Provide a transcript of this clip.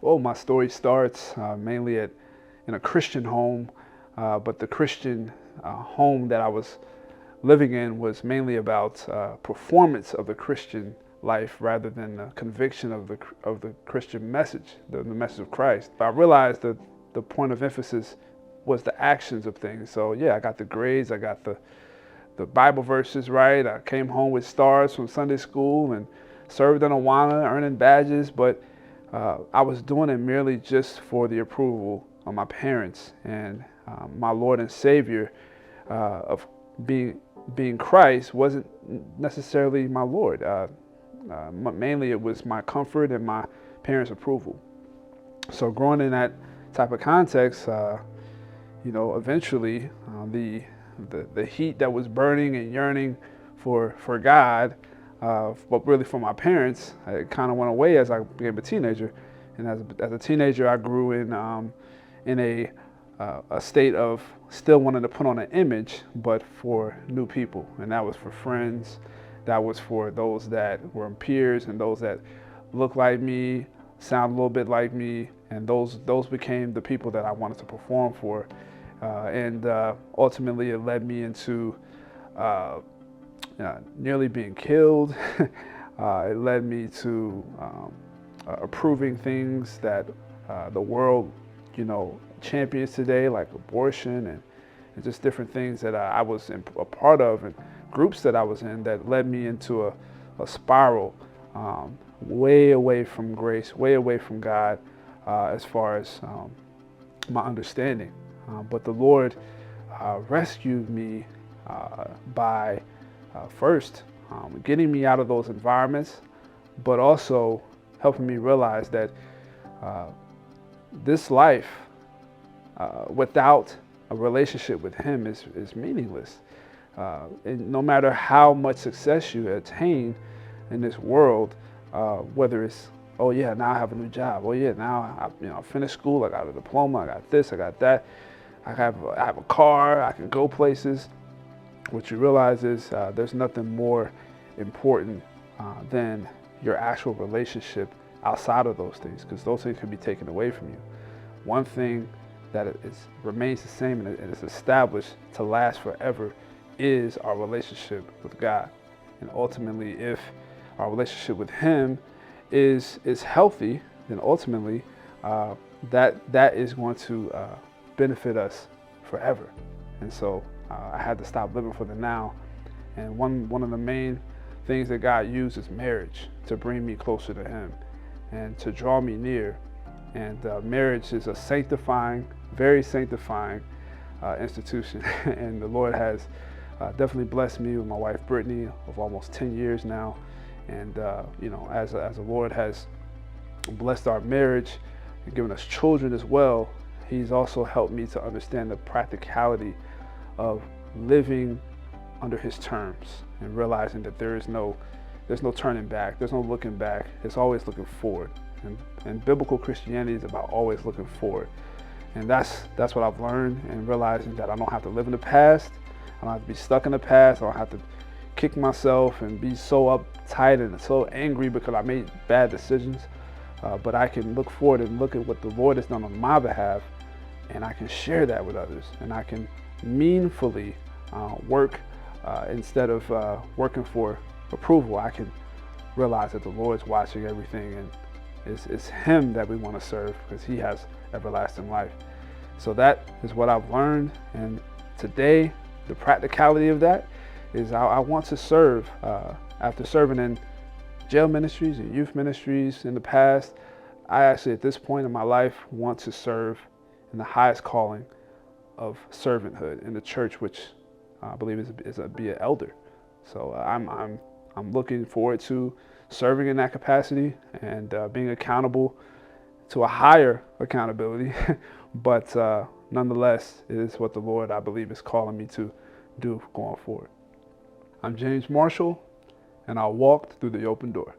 Well, my story starts mainly in a Christian home, but the Christian home that I was living in was mainly about performance of the Christian life rather than the conviction of the Christian message, the message of Christ. I realized that the point of emphasis was the actions of things. So yeah, I got the grades, I got the Bible verses right. I came home with stars from Sunday school and served in Awana, earning badges, but I was doing it merely just for the approval of my parents and my Lord and Savior of being Christ wasn't necessarily my Lord. Mainly it was my comfort and my parents' approval. So growing in that type of context, eventually the heat that was burning and yearning for God, but really for my parents, it kind of went away as I became a teenager. And as a teenager, I grew in a state of still wanting to put on an image, but for new people, and that was for friends, that was for those that were peers and those that looked like me, sound a little bit like me, and those became the people that I wanted to perform for. And ultimately, it led me into nearly being killed. It led me to approving things that the world, champions today, like abortion and just different things that I was a part of, and groups that I was in that led me into a spiral way away from grace, way away from God, as far as my understanding. But the Lord rescued me by first getting me out of those environments, but also helping me realize that this life without a relationship with Him is meaningless. And no matter how much success you attain in this world, whether it's, oh yeah, now I have a new job. Oh yeah, now I finished school. I got a diploma. I got this. I got that. I have a car. I can go places. What you realize is there's nothing more important than your actual relationship outside of those things, because those things can be taken away from you. One thing that remains the same and is established to last forever is our relationship with God. And ultimately, if our relationship with Him is healthy, then ultimately that is going to benefit us forever. And so I had to stop living for the now. And one of the main things that God used is marriage to bring me closer to Him and to draw me near. And marriage is a sanctifying, very sanctifying institution. And the Lord has definitely blessed me with my wife Brittany of almost 10 years now. And as the Lord has blessed our marriage and given us children as well, He's also helped me to understand the practicality of living under His terms and realizing that there's no turning back, there's no looking back. It's always looking forward. And biblical Christianity is about always looking forward. And that's what I've learned, and realizing that I don't have to live in the past. I don't have to be stuck in the past. I don't have to kick myself and be so uptight and so angry because I made bad decisions. But I can look forward and look at what the Lord has done on my behalf, and I can share that with others. And I can meaningfully work instead of working for approval. I can realize that the Lord's watching everything, and it's Him that we want to serve because He has everlasting life. So that is what I've learned, and today the practicality of that is I want to serve. After serving in jail ministries and youth ministries in the past, I actually at this point in my life want to serve in the highest calling of servanthood in the church, which I believe is be an elder. So I'm looking forward to serving in that capacity and being accountable to a higher accountability. But nonetheless, it is what the Lord, I believe, is calling me to do going forward. I'm James Marshall, and I walked through the open door.